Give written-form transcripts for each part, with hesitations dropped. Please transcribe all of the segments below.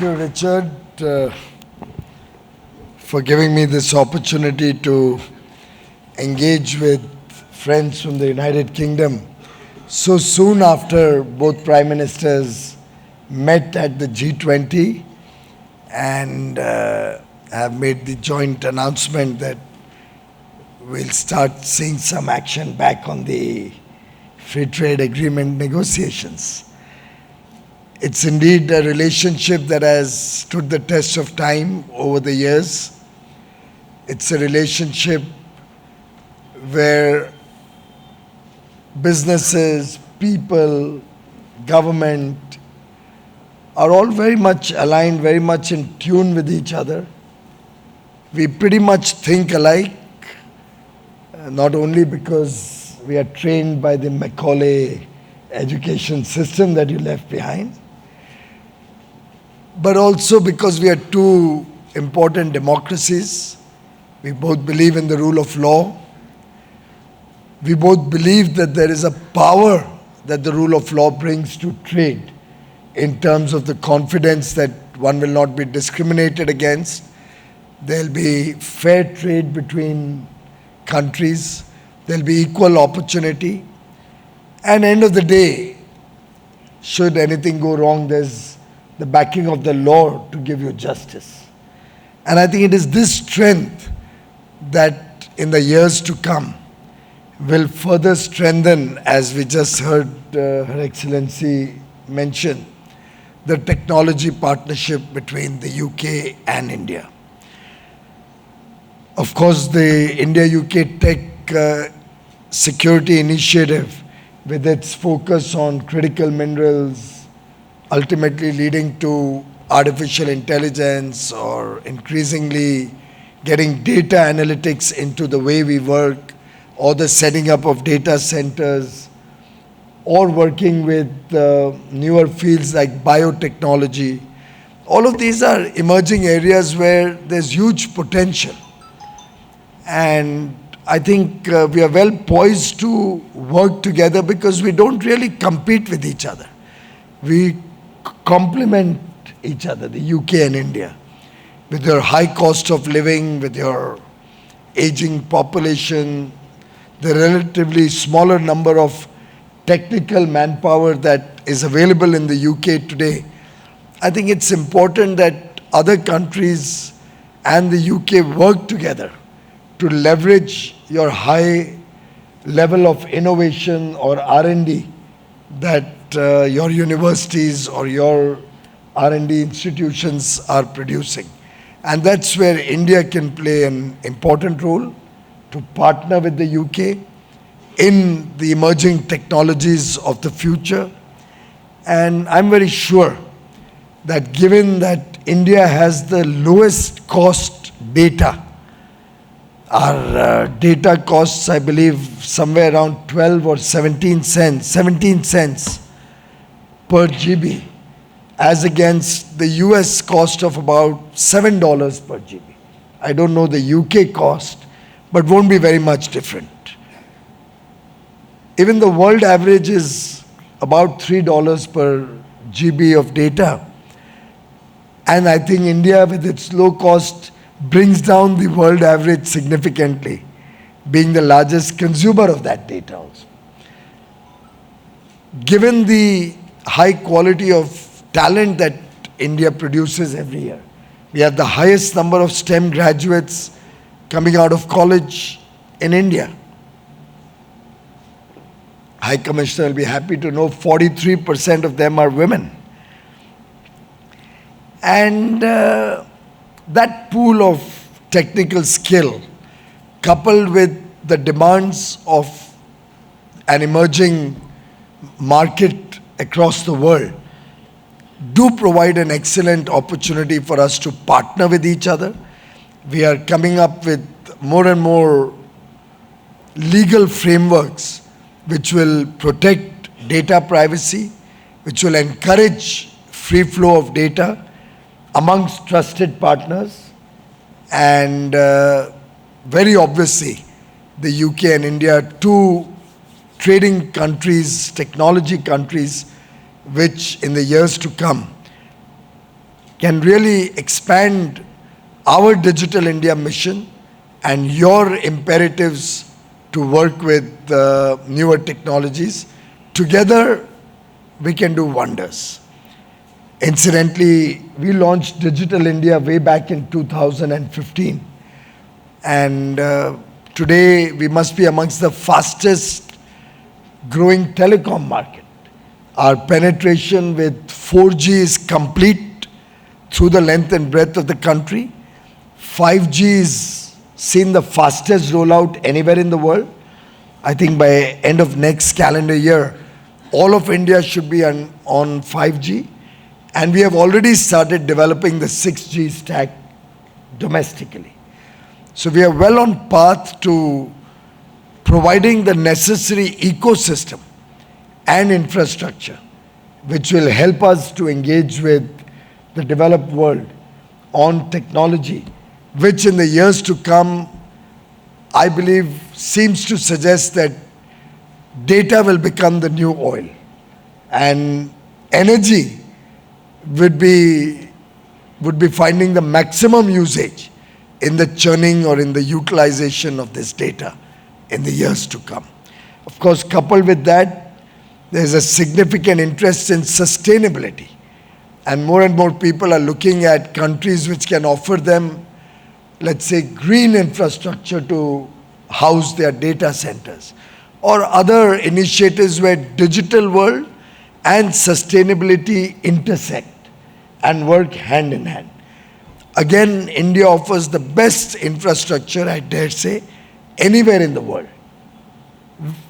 you, Richard, for giving me this opportunity to engage with friends from the United Kingdom so soon after both Prime Ministers met at the G20 and have made the joint announcement that we'll start seeing some action back on the free trade agreement negotiations. It's indeed a relationship that has stood the test of time over the years. It's a relationship where businesses, people, government are all very much aligned, very much in tune with each other. We pretty much think alike, not only because we are trained by the Macaulay education system that you left behind, but also because we are two important democracies. We both believe in the rule of law. We both believe that there is a power that the rule of law brings to trade in terms of the confidence that one will not be discriminated against. There'll be fair trade between countries. There'll be equal opportunity. And end of the day, should anything go wrong, there's the backing of the law to give you justice. And I think it is this strength that in the years to come will further strengthen, as we just heard Her Excellency mention, the technology partnership between the UK and India. Of course, the India-UK Tech Security Initiative, with its focus on critical minerals, ultimately leading to artificial intelligence or increasingly getting data analytics into the way we work, or the setting up of data centers, or working with newer fields like biotechnology. All of these are emerging areas where there's huge potential. And I think we are well poised to work together because we don't really compete with each other. We complement each other, the UK and India, with your high cost of living, with your aging population, the relatively smaller number of technical manpower that is available in the UK today. I think it's important that other countries and the UK work together to leverage your high level of innovation or R&D that your universities or your R&D institutions are producing. And that's where India can play an important role, to partner with the UK in the emerging technologies of the future. And I'm very sure that given that India has the lowest cost data, our data costs, I believe, somewhere around 12 or 17 cents per GB, as against the US cost of about $7 per GB. I don't know the UK cost, but won't be very much different. Even the world average is about $3 per GB of data. And I think India, with its low cost, brings down the world average significantly, being the largest consumer of that data also. Given the high quality of talent that India produces every year, we have the highest number of STEM graduates coming out of college in India. High Commissioner will be happy to know 43% of them are women. And that pool of technical skill, coupled with the demands of an emerging market across the world, do provide an excellent opportunity for us to partner with each other. We are coming up with more and more legal frameworks which will protect data privacy, which will encourage free flow of data amongst trusted partners. And very obviously, the UK and India are two trading countries, technology countries, which in the years to come can really expand our Digital India mission and your imperatives to work with newer technologies. Together, we can do wonders. Incidentally, we launched Digital India way back in 2015. And today, we must be amongst the fastest growing telecom market. Our penetration with 4G is complete through the length and breadth of the country. 5G is seen the fastest rollout anywhere in the world. I think by end of next calendar year, all of India should be on 5G. And we have already started developing the 6G stack domestically. So we are well on path to providing the necessary ecosystem and infrastructure which will help us to engage with the developed world on technology, which in the years to come, I believe, seems to suggest that data will become the new oil and energy would be finding the maximum usage in the churning or in the utilization of this data in the years to come. Of course, coupled with that, there's a significant interest in sustainability. And more people are looking at countries which can offer them, let's say, green infrastructure to house their data centers, or other initiatives where digital world and sustainability intersect and work hand in hand. Again, India offers the best infrastructure, I dare say, anywhere in the world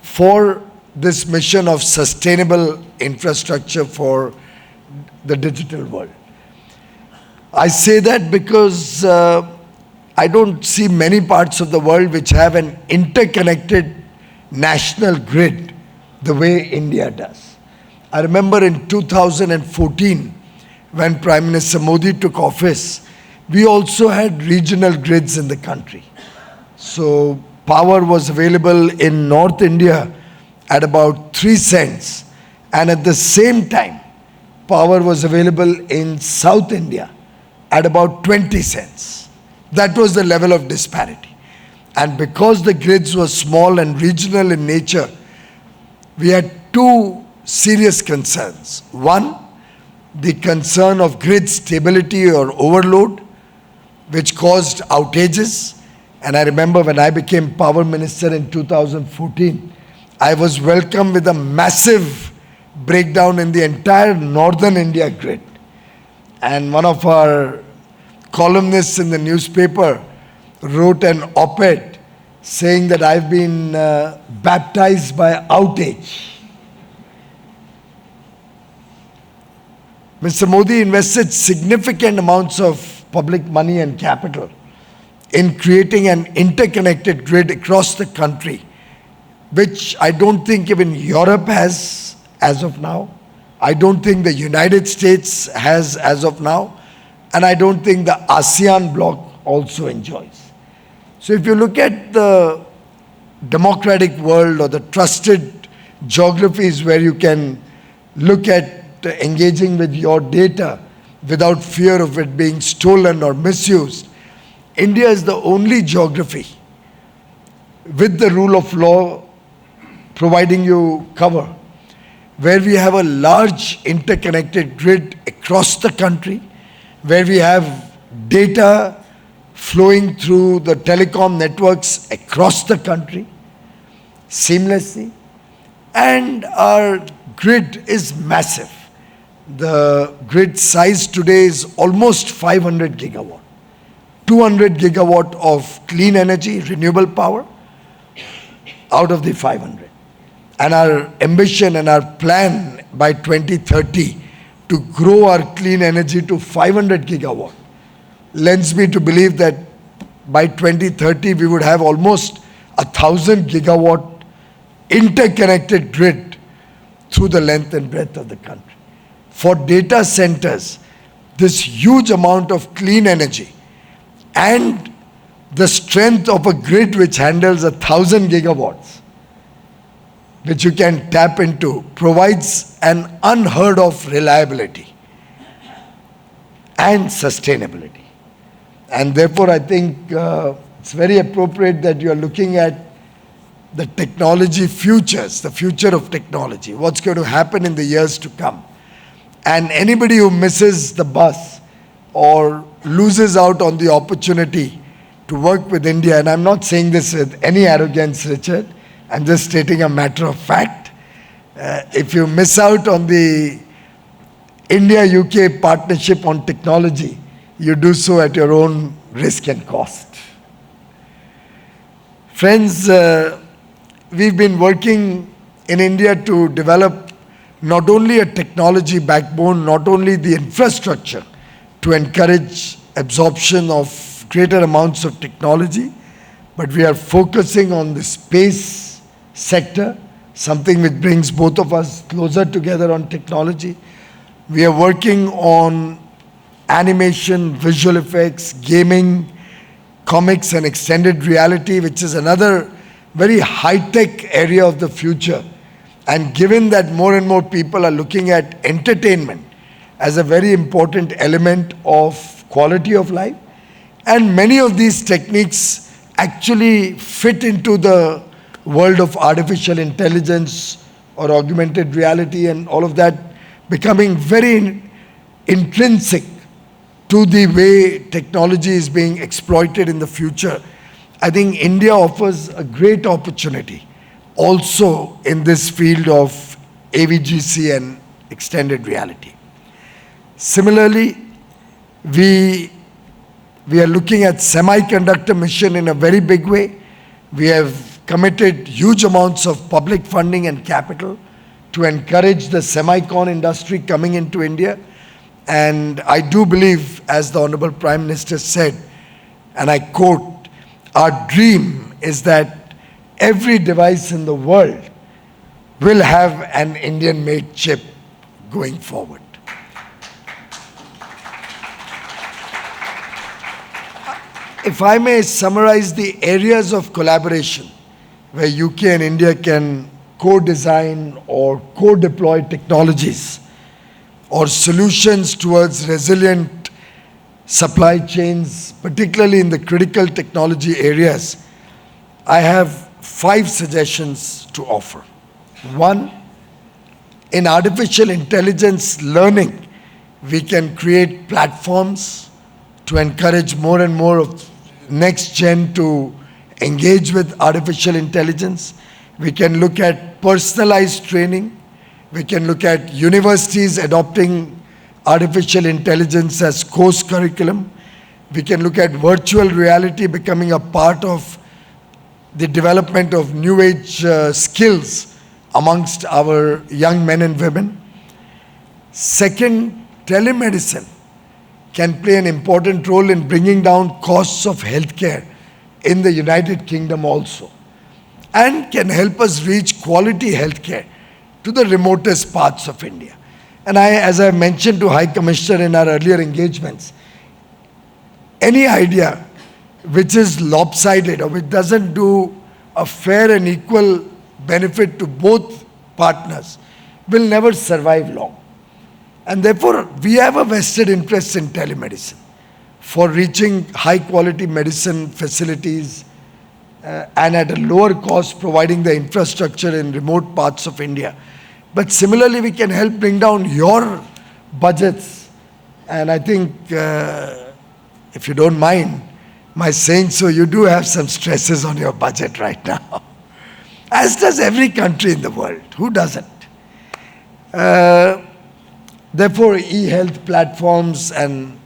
for this mission of sustainable infrastructure for the digital world. I say that because I don't see many parts of the world which have an interconnected national grid the way India does. I remember in 2014, when Prime Minister Modi took office, we also had regional grids in the country. So power was available in North India at about 3 cents, and at the same time, power was available in South India at about 20 cents. That was the level of disparity. And because the grids were small and regional in nature, we had two serious concerns. One, the concern of grid stability or overload, which caused outages. And I remember when I became power minister in 2014, I was welcomed with a massive breakdown in the entire northern India grid. And one of our columnists in the newspaper wrote an op-ed saying that I've been baptized by outage. Mr. Modi invested significant amounts of public money and capital in creating an interconnected grid across the country, which I don't think even Europe has as of now. I don't think the United States has as of now. And I don't think the ASEAN bloc also enjoys. So if you look at the democratic world or the trusted geographies where you can look at engaging with your data without fear of it being stolen or misused, India is the only geography with the rule of law providing you cover, where we have a large interconnected grid across the country, where we have data flowing through the telecom networks across the country seamlessly, and our grid is massive. The grid size today is almost 500 gigawatt, 200 gigawatt of clean energy, renewable power out of the 500. And our ambition and our plan by 2030 to grow our clean energy to 500 gigawatt lends me to believe that by 2030 we would have almost 1,000 gigawatt interconnected grid through the length and breadth of the country. For data centers, this huge amount of clean energy and the strength of a grid which handles 1,000 gigawatts, which you can tap into, provides an unheard of reliability. and sustainability. And therefore, I think it's very appropriate that you are looking at the technology futures, the future of technology, what's going to happen in the years to come. And anybody who misses the bus or loses out on the opportunity to work with India, and I'm not saying this with any arrogance, Richard, I'm just stating a matter of fact. If you miss out on the India-UK partnership on technology, you do so at your own risk and cost. Friends, we've been working in India to develop not only a technology backbone, not only the infrastructure to encourage absorption of greater amounts of technology, but we are focusing on the space sector, something which brings both of us closer together on technology. We are working on animation, visual effects, gaming, comics and extended reality, which is another very high-tech area of the future. And given that more and more people are looking at entertainment as a very important element of quality of life, and many of these techniques actually fit into the world of artificial intelligence or augmented reality and all of that, becoming very intrinsic to the way technology is being exploited in the future. I think India offers a great opportunity also in this field of AVGC and extended reality. Similarly, we are looking at semiconductor mission in a very big way. We have committed huge amounts of public funding and capital to encourage the semicon industry coming into India. And I do believe, as the Honorable Prime Minister said, and I quote, our dream is that every device in the world will have an Indian-made chip going forward. If I may summarize the areas of collaboration where UK and India can co-design or co-deploy technologies or solutions towards resilient supply chains, particularly in the critical technology areas, I have 5 suggestions to offer. 1, in artificial intelligence learning, we can create platforms to encourage more and more of next gen to engage with artificial intelligence. We can look at personalized training. We can look at universities adopting artificial intelligence as course curriculum. We can look at virtual reality becoming a part of the development of new age skills amongst our young men and women. Second, telemedicine can play an important role in bringing down costs of healthcare in the United Kingdom also, and can help us reach quality healthcare to the remotest parts of India. And as I mentioned to High Commissioner in our earlier engagements, any idea which is lopsided or which doesn't do a fair and equal benefit to both partners will never survive long. And therefore, we have a vested interest in telemedicine for reaching high quality medicine facilities and at a lower cost, providing the infrastructure in remote parts of India. But similarly, we can help bring down your budgets. And I think, if you don't mind my saying so, you do have some stresses on your budget right now. As does every country in the world. Who doesn't? Therefore, e-health platforms and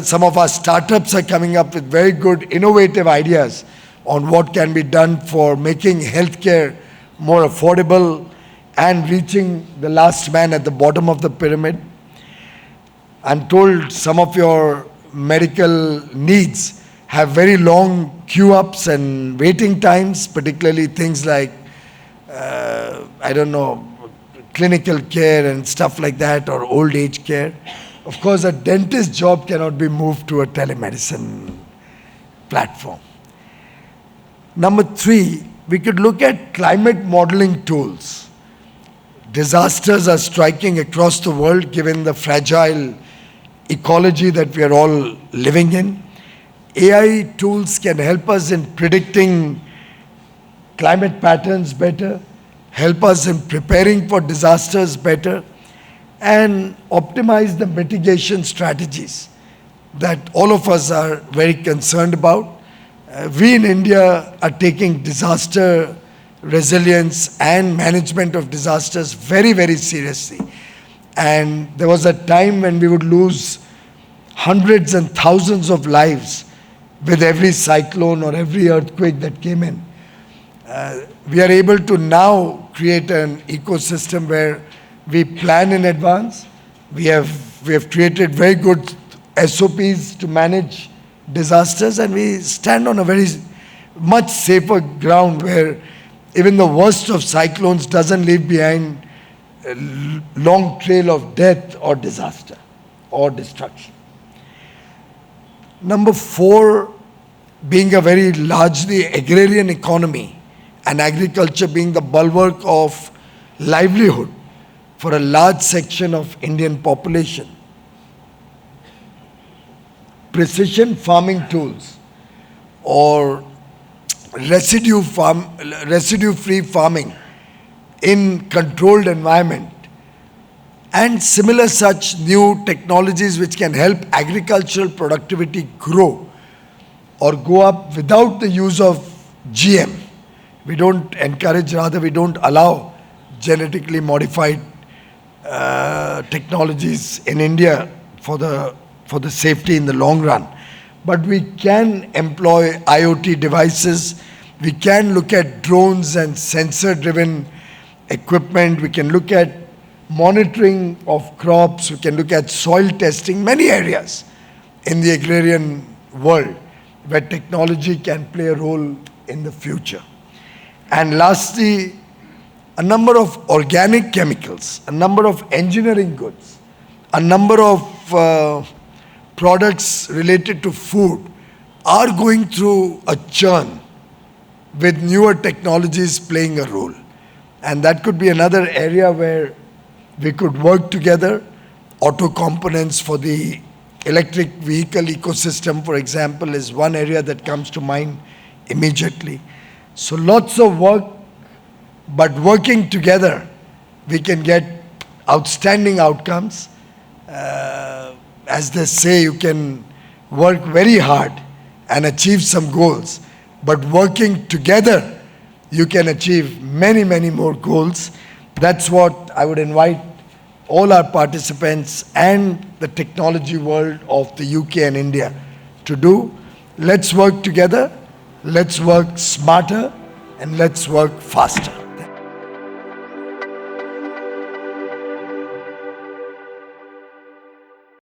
some of our startups are coming up with very good innovative ideas on what can be done for making healthcare more affordable and reaching the last man at the bottom of the pyramid. I'm told some of your medical needs have very long queue-ups and waiting times, particularly things like, clinical care and stuff like that, or old age care. Of course, a dentist job cannot be moved to a telemedicine platform. Number 3, we could look at climate modeling tools. Disasters are striking across the world given the fragile ecology that we are all living in. AI tools can help us in predicting climate patterns better, help us in preparing for disasters better, and optimize the mitigation strategies that all of us are very concerned about. We in India are taking disaster resilience and management of disasters very, very seriously. And there was a time when we would lose hundreds and thousands of lives with every cyclone or every earthquake that came in. We are able to now create an ecosystem where we plan in advance. We have created very good SOPs to manage disasters, and we stand on a very much safer ground where even the worst of cyclones doesn't leave behind a long trail of death or disaster or destruction. Number 4, being a very largely agrarian economy and agriculture being the bulwark of livelihood for a large section of Indian population. Precision farming tools or residue-free farming in controlled environment and similar such new technologies which can help agricultural productivity grow or go up without the use of GM. We don't encourage, rather we don't allow genetically modified technologies in India for the safety in the long run. But we can employ IoT devices, we can look at drones and sensor-driven equipment, we can look at monitoring of crops, we can look at soil testing, many areas in the agrarian world where technology can play a role in the future. And lastly, a number of organic chemicals, a number of engineering goods, a number of products related to food are going through a churn with newer technologies playing a role. And that could be another area where we could work together. Auto components for the electric vehicle ecosystem, for example, is one area that comes to mind immediately. So lots of work, but working together, we can get outstanding outcomes. As they say, you can work very hard and achieve some goals, but working together, you can achieve many, many more goals. That's what I would invite all our participants and the technology world of the UK and India to do. Let's work together, let's work smarter, and let's work faster.